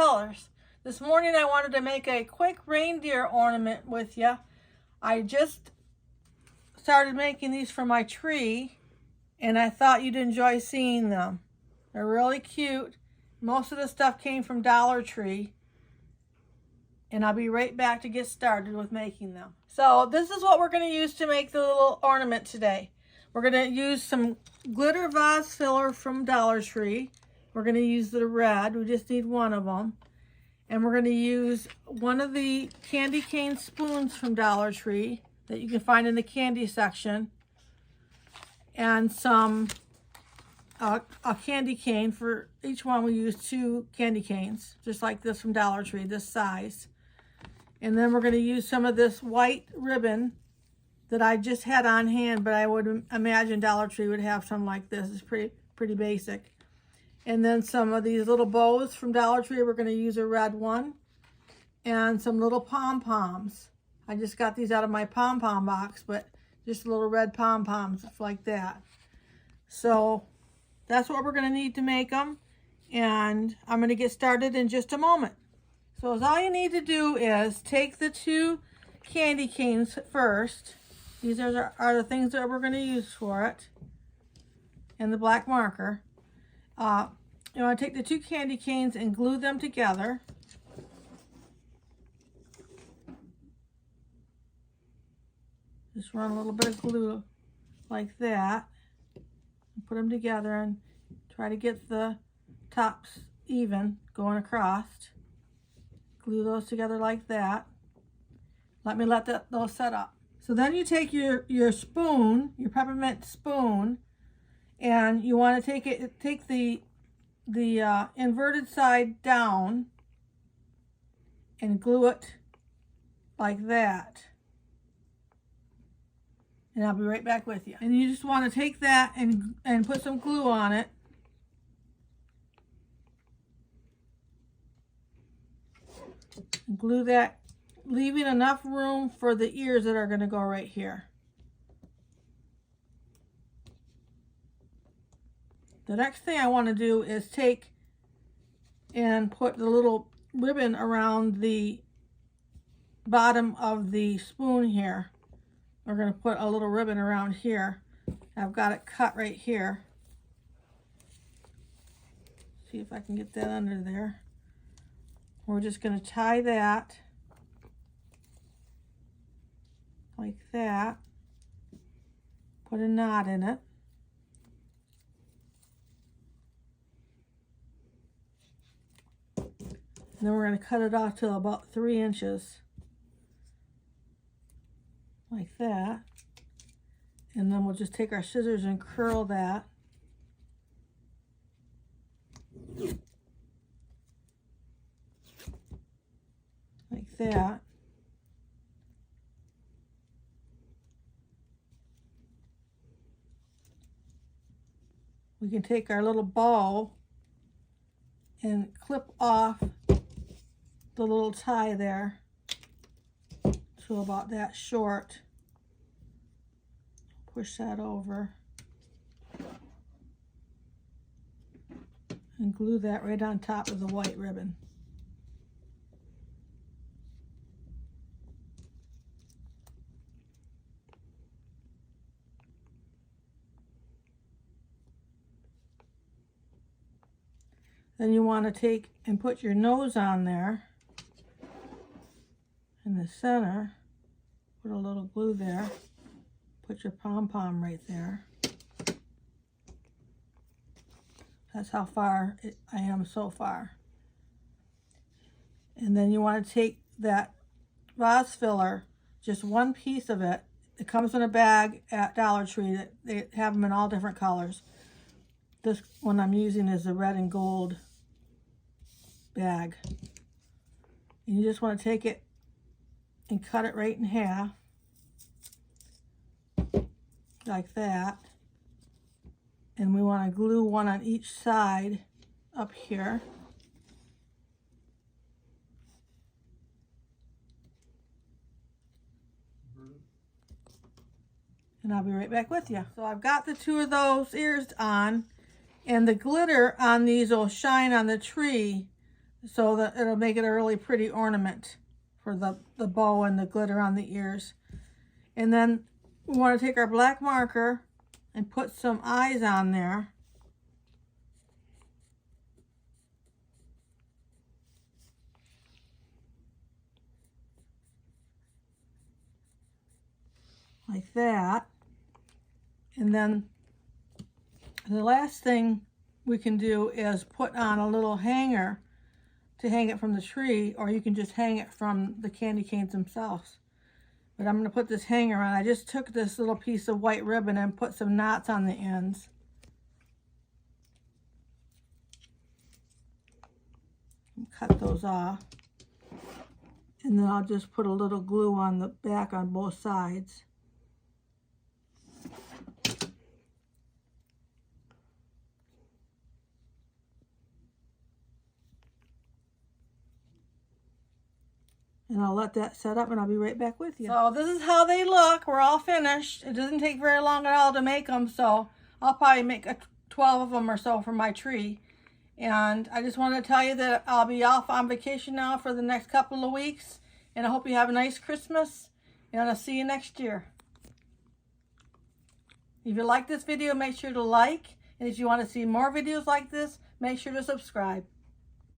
colors. This morning I wanted to make a quick reindeer ornament with you. I just started making these for my tree and I thought you'd enjoy seeing them. They're really cute. Most of the stuff came from Dollar Tree. And I'll be right back to get started with making them. So this is what we're going to use to make the little ornament today. We're going to use some glitter vase filler from Dollar Tree. We're going to use the red. We just need one of them. And we're going to use one of the candy cane spoons from Dollar Tree that you can find in the candy section. And some a candy cane. For each one we use 2 candy canes, just like this from Dollar Tree, this size. And then we're going to use some of this white ribbon that I just had on hand, but I would imagine Dollar Tree would have some like this. It's pretty basic. And then some of these little bows from Dollar Tree. We're going to use a red one. And some little pom-poms. I just got these out of my pom-pom box, but just little red pom-poms like that. So that's what we're going to need to make them. And I'm going to get started in just a moment. So all you need to do is take the 2 candy canes first. These are the things that we're going to use for it. And the black marker. You want to take the 2 candy canes and glue them together. Just run a little bit of glue like that. And put them together and try to get the tops even going across. Glue those together like that. Let me let those set up. So then you take your spoon, your peppermint spoon, and you want to take the inverted side down and glue it like that. And I'll be right back with you. And you just want to take that and put some glue on it. Glue that, leaving enough room for the ears that are going to go right here. The next thing I want to do is take and put the little ribbon around the bottom of the spoon here. We're going to put a little ribbon around here. I've got it cut right here. See if I can get that under there. We're just going to tie that like that, put a knot in it, and then we're going to cut it off to about 3 inches like that, and then we'll just take our scissors and curl that. Like that. We can take our little bow and clip off the little tie there to about that short. Push that over and glue that right on top of the white ribbon. Then you want to take and put your nose on there in the center. Put a little glue there. Put your pom-pom right there. That's how far I am so far. And then you want to take that vase filler, just one piece of it. It comes in a bag at Dollar Tree. They have them in all different colors. This one I'm using is the red and gold bag. And you just want to take it and cut it right in half like that, and we want to glue one on each side up here. And I'll be right back with you. So I've got the 2 of those ears on, and the glitter on these will shine on the tree so that it'll make it a really pretty ornament for the bow and the glitter on the ears. And then we want to take our black marker and put some eyes on there. Like that. And then the last thing we can do is put on a little hanger to hang it from the tree, or you can just hang it from the candy canes themselves. But I'm going to put this hanger on. I just took this little piece of white ribbon and put some knots on the ends. Cut those off. And then I'll just put a little glue on the back on both sides. And I'll let that set up and I'll be right back with you. So this is how they look. We're all finished. It doesn't take very long at all to make them. So I'll probably make 12 of them or so for my tree. And I just wanted to tell you that I'll be off on vacation now for the next couple of weeks. And I hope you have a nice Christmas. And I'll see you next year. If you like this video, make sure to like. And if you want to see more videos like this, make sure to subscribe.